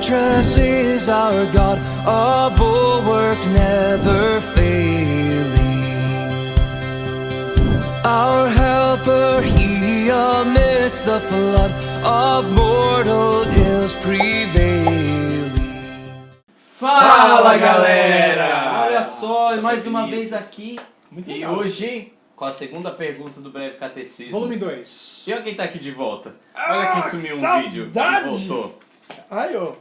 fortress is our God, a bulwark never failing. Our helper, he amidst the flood of mortal ills prevailing. Fala, galera! Olha só, Tudo mais bem, uma Vinícius? vez aqui. E legal. hoje, com a segunda pergunta do Breve Catecismo. Volume 2. E olha quem tá aqui de volta. Olha quem sumiu um vídeo e voltou. Ai, ô.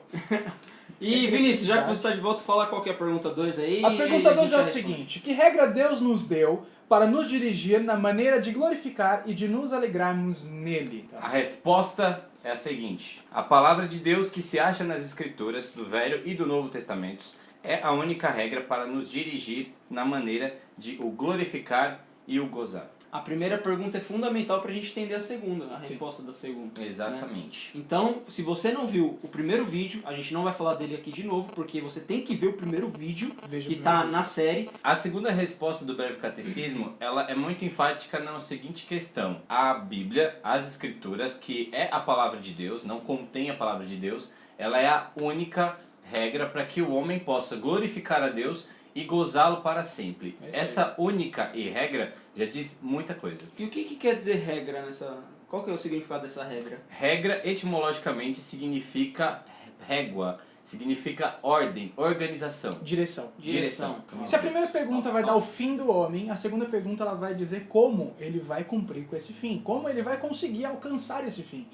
E Vinícius, já que você está de volta, fala qual que é a pergunta 2 aí. A pergunta 2 é o gente seguinte: que regra Deus nos deu para nos dirigir na maneira de glorificar e de nos alegrarmos nele? A resposta é a seguinte: a palavra de Deus que se acha nas Escrituras do Velho e do Novo Testamentos é a única regra para nos dirigir na maneira de o glorificar e o gozar. A primeira pergunta é fundamental para a gente entender a segunda, a resposta da segunda. Exatamente. Né? Então, se você não viu o primeiro vídeo, a gente não vai falar dele aqui de novo, porque você tem que ver o primeiro vídeo Veja que o está primeiro na série. A segunda resposta do Breve Catecismo, ela é muito enfática na seguinte questão: a Bíblia, as Escrituras, que é a palavra de Deus, não contém a palavra de Deus, ela é a única regra para que o homem possa glorificar a Deus e gozá-lo para sempre. Essa única regra já diz muita coisa. E o que quer dizer regra nessa... Qual que é o significado dessa regra? Regra, etimologicamente, significa régua, significa ordem, organização. Direção. Direção. Se a primeira pergunta vai dar o fim do homem, a segunda pergunta ela vai dizer como ele vai cumprir com esse fim, como ele vai conseguir alcançar esse fim.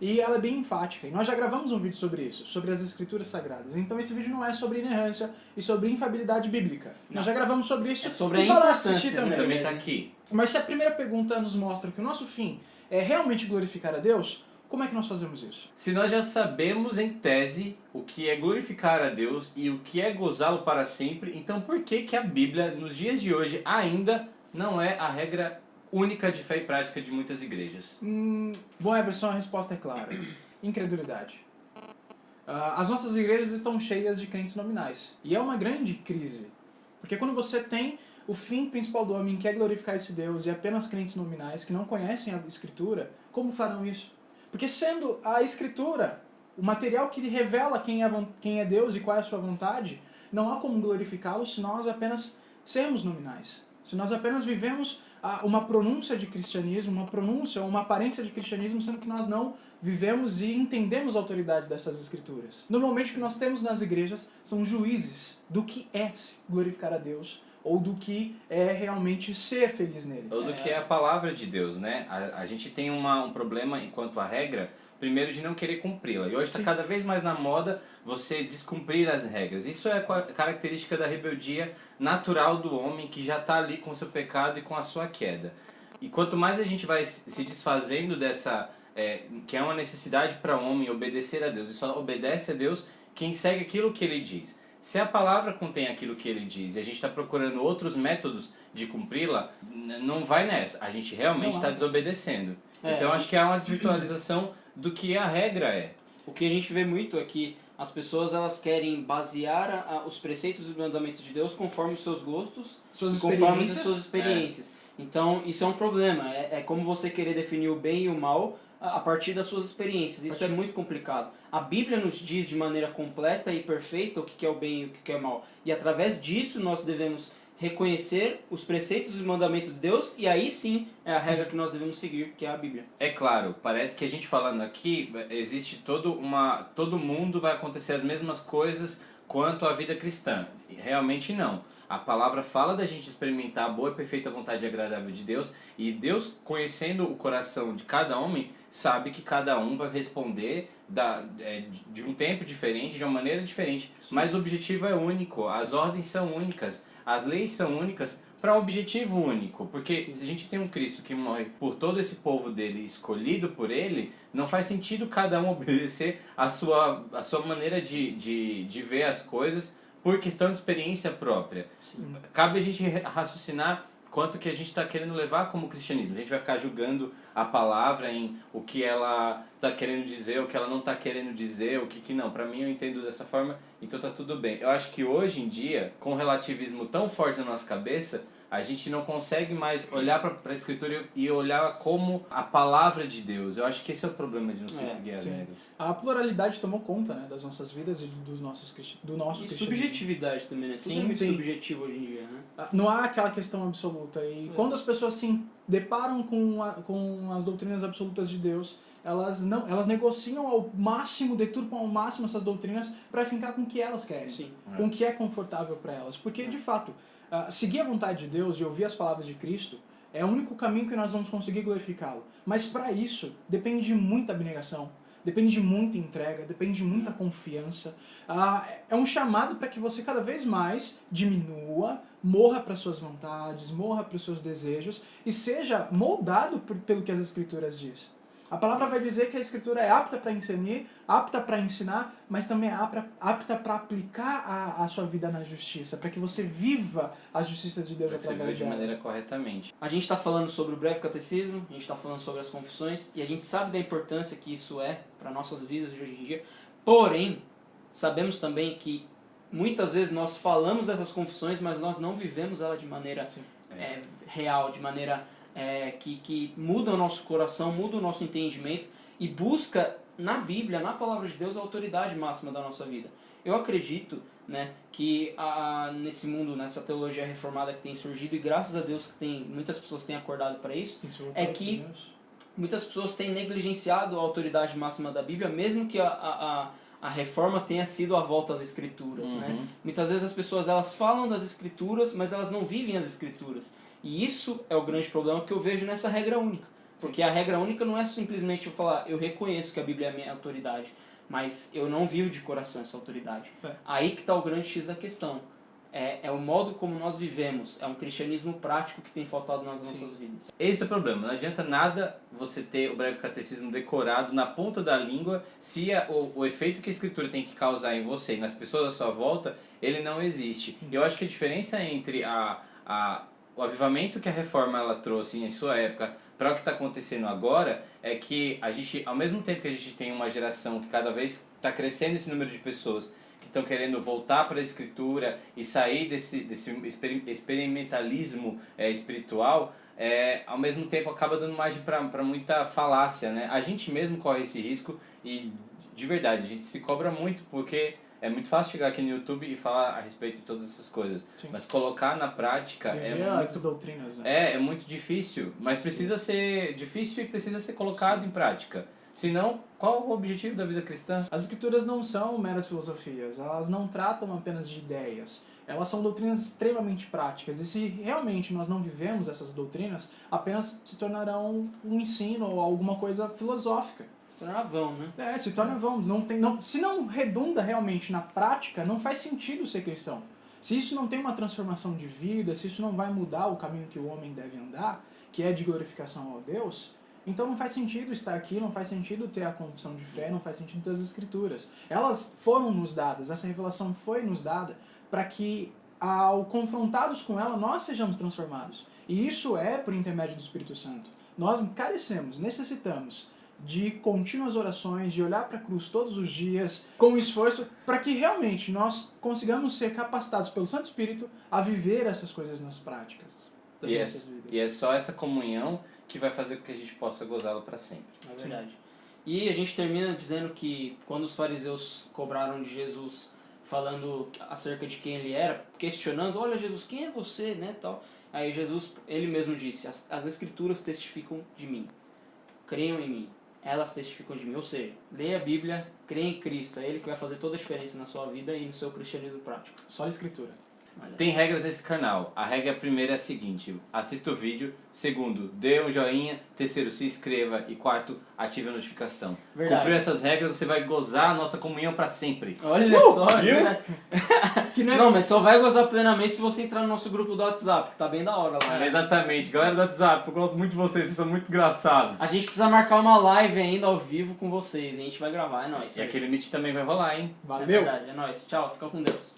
E ela é bem enfática. E nós já gravamos um vídeo sobre isso, sobre as escrituras sagradas. Então esse vídeo não é sobre inerrância e sobre infabilidade bíblica. Nós já gravamos sobre isso. É sobre e a falar importância, assistir né? também. Também tá aqui. Mas se a primeira pergunta nos mostra que o nosso fim é realmente glorificar a Deus, como é que nós fazemos isso? Se nós já sabemos em tese o que é glorificar a Deus e o que é gozá-lo para sempre, então por que que a Bíblia, nos dias de hoje, ainda não é a regra única de fé e prática de muitas igrejas? Bom, Everson, a resposta é clara. Incredulidade. As nossas igrejas estão cheias de crentes nominais. E é uma grande crise. Porque quando você tem o fim principal do homem, que é glorificar esse Deus, e apenas crentes nominais que não conhecem a Escritura, como farão isso? Porque sendo a Escritura o material que revela quem é Deus e qual é a sua vontade, não há como glorificá-lo se nós apenas sermos nominais. Se nós apenas vivemos uma pronúncia de cristianismo, uma pronúncia, uma aparência de cristianismo, sendo que nós não vivemos e entendemos a autoridade dessas escrituras. Normalmente o que nós temos nas igrejas são juízes do que é glorificar a Deus ou do que é realmente ser feliz nele. Ou do que é a palavra de Deus, né? A gente tem um problema enquanto a regra, primeiro de não querer cumpri-la. E hoje está cada vez mais na moda você descumprir as regras. Isso é a característica da rebeldia natural do homem que já está ali com o seu pecado e com a sua queda. E quanto mais a gente vai se desfazendo dessa... que é uma necessidade para o homem obedecer a Deus, e só obedece a Deus quem segue aquilo que ele diz. Se a palavra contém aquilo que ele diz e a gente está procurando outros métodos de cumpri-la, não vai nessa. A gente realmente está desobedecendo. Então acho que há uma desvirtualização do que a regra é. O que a gente vê muito é que as pessoas elas querem basear os preceitos e mandamentos de Deus conforme os seus gostos, conforme as suas experiências. Então isso é um problema. É como você querer definir o bem e o mal a partir das suas experiências. Isso é muito complicado. A Bíblia nos diz de maneira completa e perfeita o que é o bem e o que é o mal. E através disso nós devemos reconhecer os preceitos e mandamentos de Deus, e aí sim é a regra que nós devemos seguir, que é a Bíblia. É claro, parece que a gente falando aqui, existe todo mundo vai acontecer as mesmas coisas quanto a vida cristã. Realmente não. A palavra fala da gente experimentar a boa e perfeita vontade e agradável de Deus, e Deus, conhecendo o coração de cada homem, sabe que cada um vai responder de um tempo diferente, de uma maneira diferente, mas o objetivo é único, as ordens são únicas, as leis são únicas para um objetivo único, porque se a gente tem um Cristo que morre por todo esse povo dele, escolhido por ele, não faz sentido cada um obedecer a sua maneira de ver as coisas por questão de experiência própria. Sim. Cabe a gente raciocinar quanto que a gente está querendo levar como cristianismo. A gente vai ficar julgando a palavra em o que ela está querendo dizer, o que ela não está querendo dizer, o que não. Para mim eu entendo dessa forma, então tá tudo bem. Eu acho que hoje em dia, com o relativismo tão forte na nossa cabeça, A gente não consegue mais olhar para a Escritura e olhar como a palavra de Deus. Eu acho que esse é o problema de não se seguir as regras. A pluralidade tomou conta, né, das nossas vidas e do nosso cristianismo. Subjetividade também, né? Tudo é muito subjetivo hoje em dia, né? Não há aquela questão absoluta. E quando as pessoas se deparam com as doutrinas absolutas de Deus, elas negociam ao máximo, deturpam ao máximo essas doutrinas para fincar com o que elas querem, com o que é confortável para elas. Porque, de fato, seguir a vontade de Deus e ouvir as palavras de Cristo é o único caminho que nós vamos conseguir glorificá-lo. Mas para isso, depende de muita abnegação, depende de muita entrega, depende de muita confiança. É um chamado para que você cada vez mais diminua, morra para suas vontades, morra para os seus desejos e seja moldado pelo que as Escrituras dizem. A palavra vai dizer que a Escritura é apta para ensinar, mas também é apta para aplicar a sua vida na justiça, para que você viva a justiça de Deus através dela. De maneira corretamente. A gente está falando sobre o breve catecismo, a gente está falando sobre as confissões, e a gente sabe da importância que isso é para nossas vidas de hoje em dia. Porém, sabemos também que muitas vezes nós falamos dessas confissões, mas nós não vivemos ela de maneira real, de maneira que muda o nosso coração, muda o nosso entendimento e busca na Bíblia, na Palavra de Deus, a autoridade máxima da nossa vida. Eu acredito, né, que nesse mundo, nessa teologia reformada que tem surgido, e graças a Deus que muitas pessoas têm acordado para isso, é que muitas pessoas têm negligenciado a autoridade máxima da Bíblia, mesmo que a reforma tenha sido a volta às Escrituras. Né? Muitas vezes as pessoas elas falam das Escrituras, mas elas não vivem as Escrituras. E isso é o grande problema que eu vejo nessa regra única. Porque a regra única não é simplesmente eu falar, eu reconheço que a Bíblia é a minha autoridade, mas eu não vivo de coração essa autoridade. Aí que está o grande X da questão. É o modo como nós vivemos, é um cristianismo prático que tem faltado nas nossas vidas. Esse é o problema, não adianta nada você ter o breve catecismo decorado na ponta da língua se o efeito que a Escritura tem que causar em você e nas pessoas à sua volta, ele não existe. E eu acho que a diferença entre o avivamento que a reforma ela trouxe em sua época para o que está acontecendo agora é que a gente, ao mesmo tempo que a gente tem uma geração que cada vez está crescendo esse número de pessoas que estão querendo voltar para a Escritura e sair desse experimentalismo espiritual, ao mesmo tempo acaba dando margem para muita falácia, né? A gente mesmo corre esse risco e, de verdade, a gente se cobra muito porque é muito fácil chegar aqui no YouTube e falar a respeito de todas essas coisas. Mas colocar na prática essas doutrinas, né? é muito difícil, mas precisa ser difícil e precisa ser colocado em prática. Senão, qual o objetivo da vida cristã? As Escrituras não são meras filosofias, elas não tratam apenas de ideias. Elas são doutrinas extremamente práticas. E se realmente nós não vivemos essas doutrinas, apenas se tornarão um ensino ou alguma coisa filosófica. Se torna vão, né? Se torna vão. Se não redunda realmente na prática, não faz sentido ser cristão. Se isso não tem uma transformação de vida, se isso não vai mudar o caminho que o homem deve andar, que é de glorificação ao Deus, então não faz sentido estar aqui, não faz sentido ter a confissão de fé, não faz sentido ter as Escrituras. Elas foram nos dadas, essa revelação foi nos dada para que, ao confrontados com ela, nós sejamos transformados. E isso é por intermédio do Espírito Santo. Nós carecemos, necessitamos de contínuas orações, de olhar para a cruz todos os dias, com esforço, para que realmente nós consigamos ser capacitados pelo Santo Espírito a viver essas coisas nas práticas das nossas vidas. E é só essa comunhão que vai fazer com que a gente possa gozá-lo para sempre. É verdade. E a gente termina dizendo que quando os fariseus cobraram de Jesus, falando acerca de quem ele era, questionando, olha Jesus, quem é você, né, tal. Aí Jesus, ele mesmo disse, as Escrituras testificam de mim, creiam em mim, elas testificam de mim. Ou seja, leia a Bíblia, creia em Cristo, é Ele que vai fazer toda a diferença na sua vida e no seu cristianismo prático. Só a Escritura. Tem regras nesse canal. A regra primeira é a seguinte: assista o vídeo. Segundo, dê um joinha. Terceiro, se inscreva. E quarto, ative a notificação. Verdade. Cumpriu essas regras, você vai gozar a nossa comunhão para sempre. Olha só, viu? Né? Não, mas só vai gozar plenamente se você entrar no nosso grupo do WhatsApp, que tá bem da hora lá. Né? Exatamente. Galera do WhatsApp, eu gosto muito de vocês são muito engraçados. A gente precisa marcar uma live ainda ao vivo com vocês. A gente vai gravar, é nóis. E aquele meet também vai rolar, hein? Valeu! É verdade, é nóis. Tchau, fica com Deus.